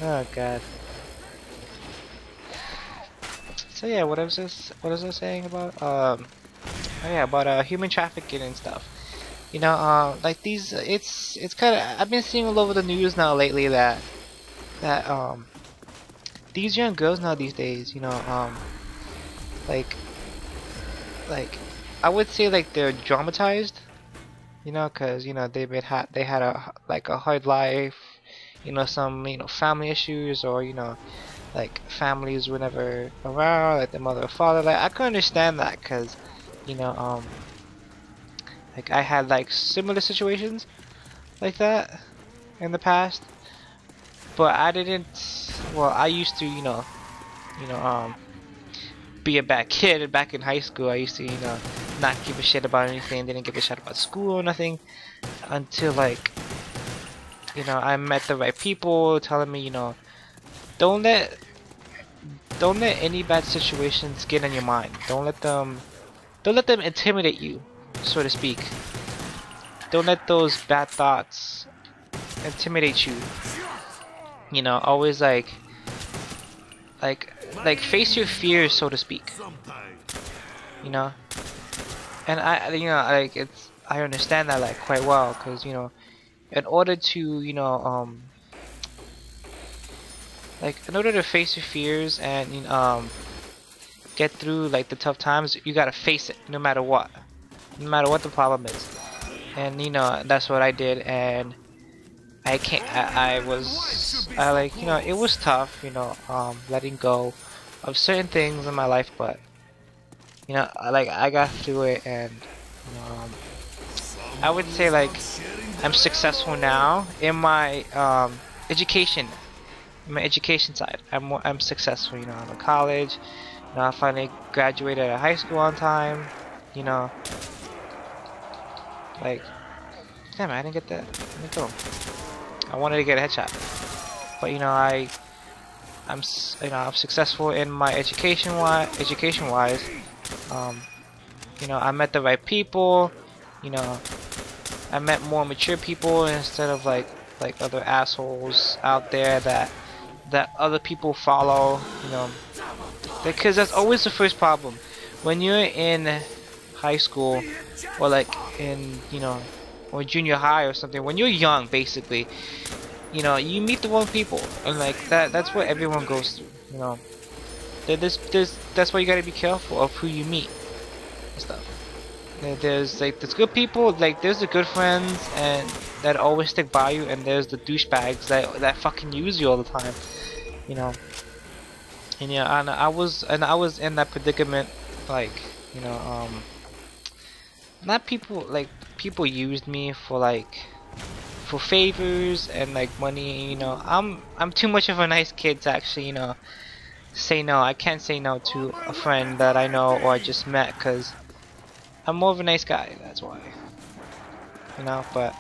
Oh god. So yeah, what was I saying about oh yeah, about human trafficking and stuff. You know, like these it's kind of I've been seeing all over the news now lately that these young girls now these days, you know, like like I would say like they're dramatized, you know, 'cause you know they had a like a hard life, you know, some family issues, or you know like families were never around, like the mother or father. Like I can understand that, 'cause you know like I had like similar situations like that in the past, but I didn't. Well, I used to, you know, be a bad kid. Back in high school, I used to, not give a shit about anything. Didn't give a shit about school or nothing until like, I met the right people telling me, don't let, don't let any bad situations get in your mind. Don't let them intimidate you, so to speak. Don't let those bad thoughts intimidate you. You know, always like face your fears, so to speak. You know, and like I understand that like quite well, because in order to like in order to face your fears and get through like the tough times, you gotta face it no matter what, no matter what the problem is. And that's what I did, and I can't. I like it was tough, letting go of certain things in my life, but I got through it, and I would say like I'm successful now in my education, in my education side. I'm successful. I'm in college. I finally graduated out of high school on time. You know, like damn, I didn't get that. Let me go. I wanted to get a headshot, but I'm successful in my education wise. Um, I met the right people. You know, I met more mature people instead of like other assholes out there that other people follow. Because that's always the first problem when you're in high school, or like in or junior high or something. When you're young, basically, you meet the wrong people, and like that's what everyone goes through. That's why you gotta be careful of who you meet and stuff. There's like there's good people, like there's the good friends and that always stick by you, and there's the douchebags that fucking use you all the time. You know. And yeah, and I was in that predicament, like not people, like people used me for for favors and like money. I'm too much of a nice kid to actually say no. I can't say no to a friend that I know or I just met, because I'm more of a nice guy. That's why. But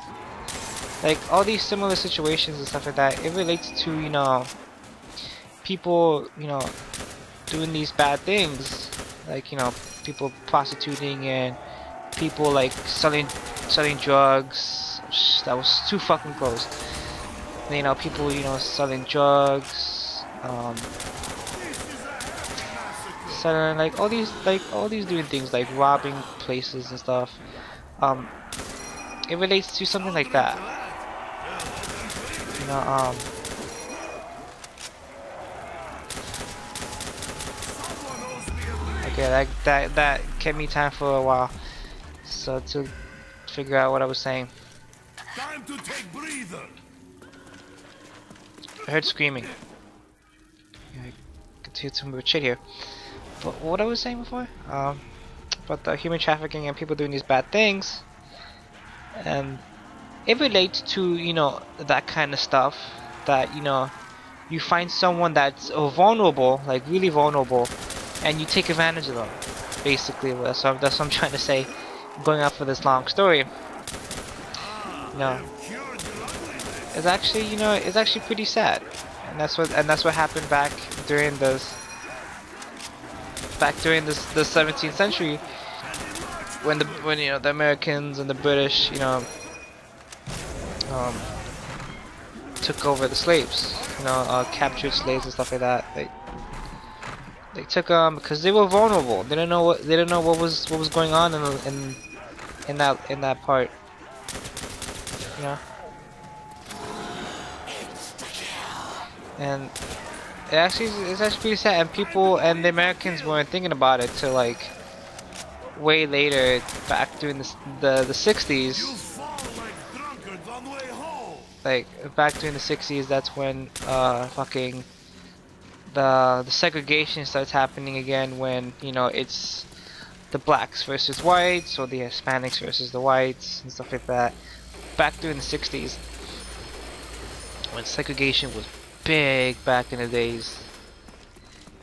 like all these similar situations and stuff like that, it relates to people doing these bad things, like people prostituting and people like selling drugs. That was too fucking close. People selling drugs, selling like all these doing things like robbing places and stuff. It relates to something like that. you know um okay, that kept me time for a while, so to figure out what I was saying. Time to take breather. I heard screaming. Yeah, I could hear some weird shit here. But what I was saying before, about the human trafficking and people doing these bad things, and it relates to that kind of stuff, that you find someone that's vulnerable, like really vulnerable, and you take advantage of them. Basically, that's what I'm trying to say. Going off for this long story, it's actually it's actually pretty sad, and that's what happened back during the 17th century, when the Americans and the British um, took over the slaves. captured slaves and stuff like that. They took because they were vulnerable. They didn't know what was going on in that part. You know, and it's actually pretty sad. And people and the Americans weren't thinking about it till like way later, back during the 60s. You fall like drunkards on the way home. Like back during the 60s, that's when fucking the segregation starts happening again, when it's the blacks versus whites, or the Hispanics versus the whites and stuff like that. Back during the 60s, when segregation was big back in the days.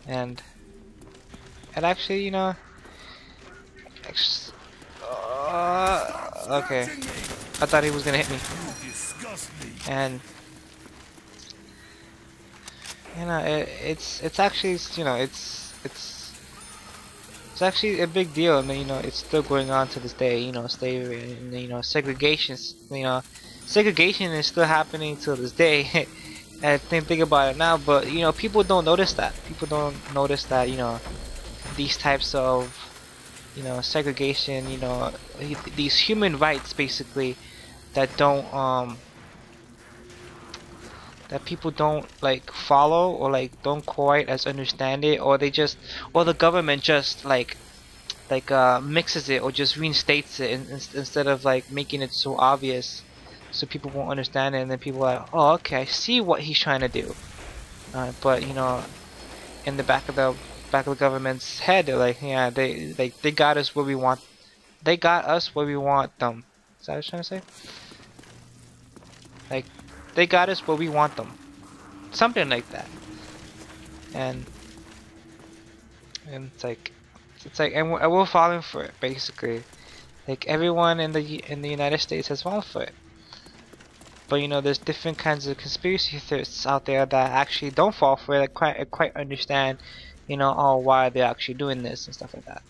And actually, okay, I thought he was gonna hit me. You disgust me. And it's actually, it's actually a big deal. And it's still going on to this day. Slavery and segregation is still happening to this day. I think about it now, but people don't notice that. People don't notice that these types of segregation, these human rights basically, that that people don't like follow, or like don't quite as understand it, or the government just mixes it, or just reinstates it instead of like making it so obvious, so people won't understand it. And then people are like, oh, okay, I see what he's trying to do. But in the back of the government's head, they're like, yeah, they got us where we want. They got us where we want them. Is that what I was trying to say? Like, they got us where we want them. Something like that. And it's like, and we're falling for it, basically. Like, everyone in the United States has fallen for it. But there's different kinds of conspiracy theorists out there that actually don't fall for it, that quite understand, why they're actually doing this and stuff like that.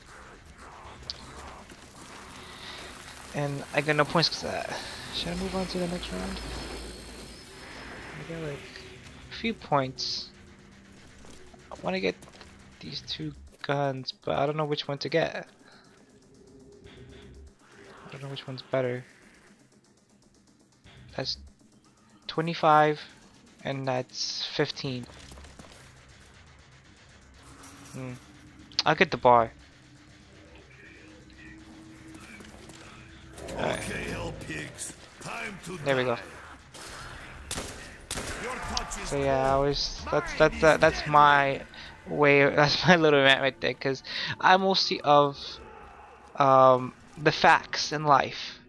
And I got no points because of that. Should I move on to the next round? I got like a few points. I want to get these two guns, but I don't know which one to get. I don't know which one's better. That's 25 and that's 15. I'll get the bar. Okay, hell pigs. Time to There we go. die. Your touch is So yeah, that's my way. That's my little rant right there, because I'm mostly of the facts in life.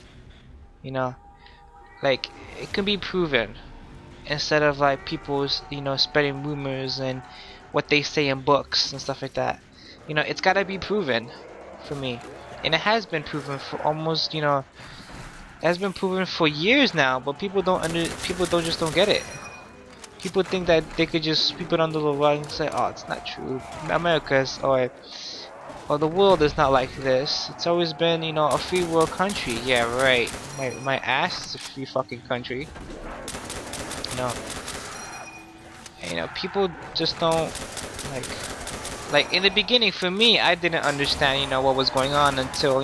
Like, it can be proven, instead of like people's spreading rumors and what they say in books and stuff like that. It's gotta be proven for me, and it has been proven for almost it has been proven for years now. But people don't just don't get it. People think that they could just sweep it under the rug and say, oh, it's not true. America's or the world is not like this. It's always been, a free world country. Yeah, right. My ass is a free fucking country. People just don't like in the beginning. For me, I didn't understand, what was going on until,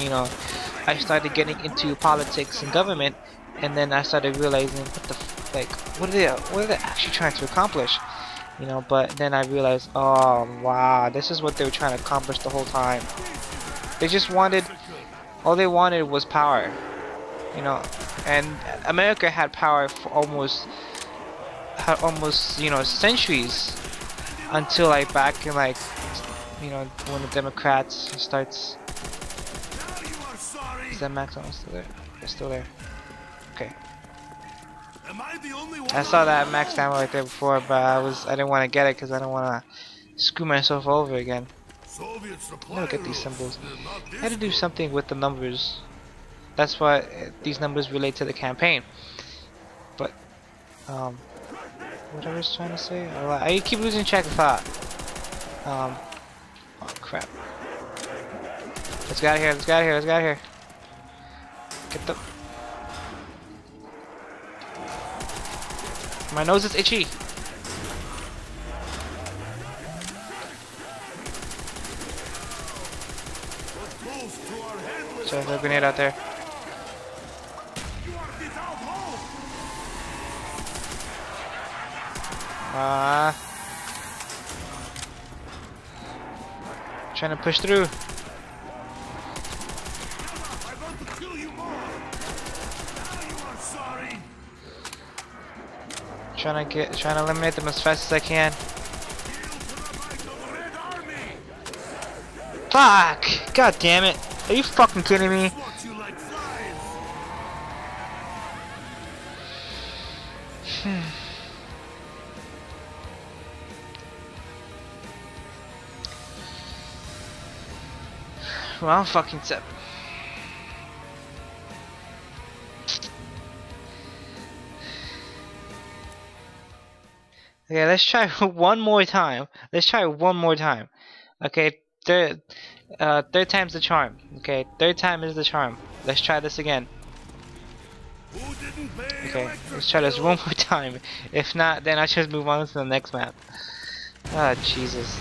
I started getting into politics and government, and then I started realizing what are they actually trying to accomplish. But then I realized, oh wow, this is what they were trying to accomplish the whole time. They just wanted, all they wanted was power, and America had power for almost centuries, until like back in when the Democrats starts. Is that Max almost still there? They're still there. Okay. Am I the only one? I saw that max ammo right there before, but I didn't want to get it because I don't want to screw myself over again. Soviet supply Look at these routes. symbols. They're not I had to do this something with the numbers. That's why these numbers relate to the campaign. But what I was trying to say, I keep losing track of thought. Oh crap! Let's get out of here! Let's get out of here! Let's get out of here! Get the. My nose is itchy. toast to our headless So there's a grenade out there. You are without hope. Trying to push through. I want to kill you more. Now you are sorry. Trying to eliminate them as fast as I can. Yield to the might of Red Army. Fuck! God damn it! Are you fucking kidding me? Swat you like flies. Round fucking 7. Okay, let's try one more time. Let's try one more time. Okay, third time's the charm. Okay, third time is the charm. Let's try this again. Who didn't pay Okay, electric let's try this bill? one more time. If not, then I just move on to the next map. Ah, Jesus.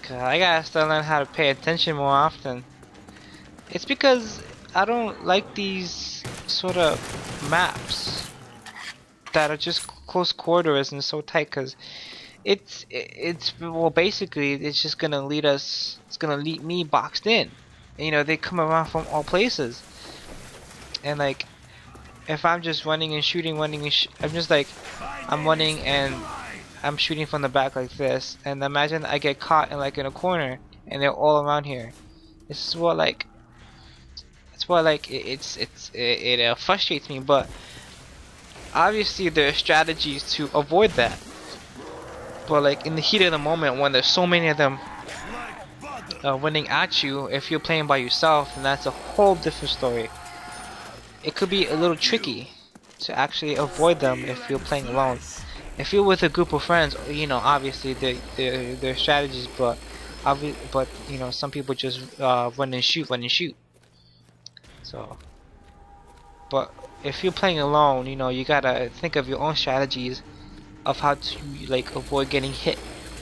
God, I gotta start learning how to pay attention more often. It's because I don't like these sort of maps that are just close quarters and so tight, because it's well, basically it's just gonna lead us, it's gonna lead me boxed in, and, you know, they come around from all places, and like if I'm just running and shooting, I'm just like, I'm running and I'm shooting from the back like this, and imagine I get caught in a corner and they're all around here. This is what like, it's what like it frustrates me, but obviously there are strategies to avoid that. But like in the heat of the moment, when there's so many of them Like butter. running at you, if you're playing by yourself, then that's a whole different story. It could be a little tricky to actually avoid them if you're playing alone. If you're with a group of friends, you know, obviously there are strategies, but you know, some people just run and shoot. So, but if you're playing alone, you know, you gotta think of your own strategies of how to like avoid getting hit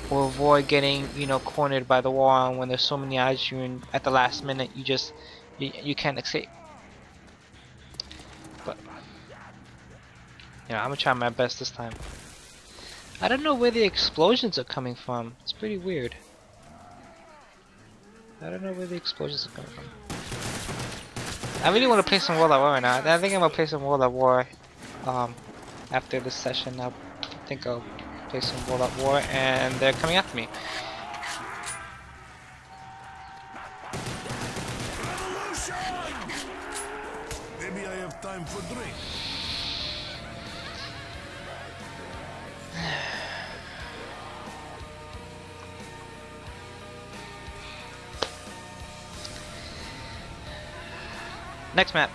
or avoid getting, you know, cornered by the wall, and when there's so many eyes you, and at the last minute you can't escape. But yeah, I'm gonna try my best this time. I don't know where the explosions are coming from. It's pretty weird. I don't know where the explosions are coming from. I really want to play some World at War right now. I think I'm gonna play some World at War after this session. I think I'll play some World at War, and they're coming after me. Revolution! Maybe I have time for drink. Next map.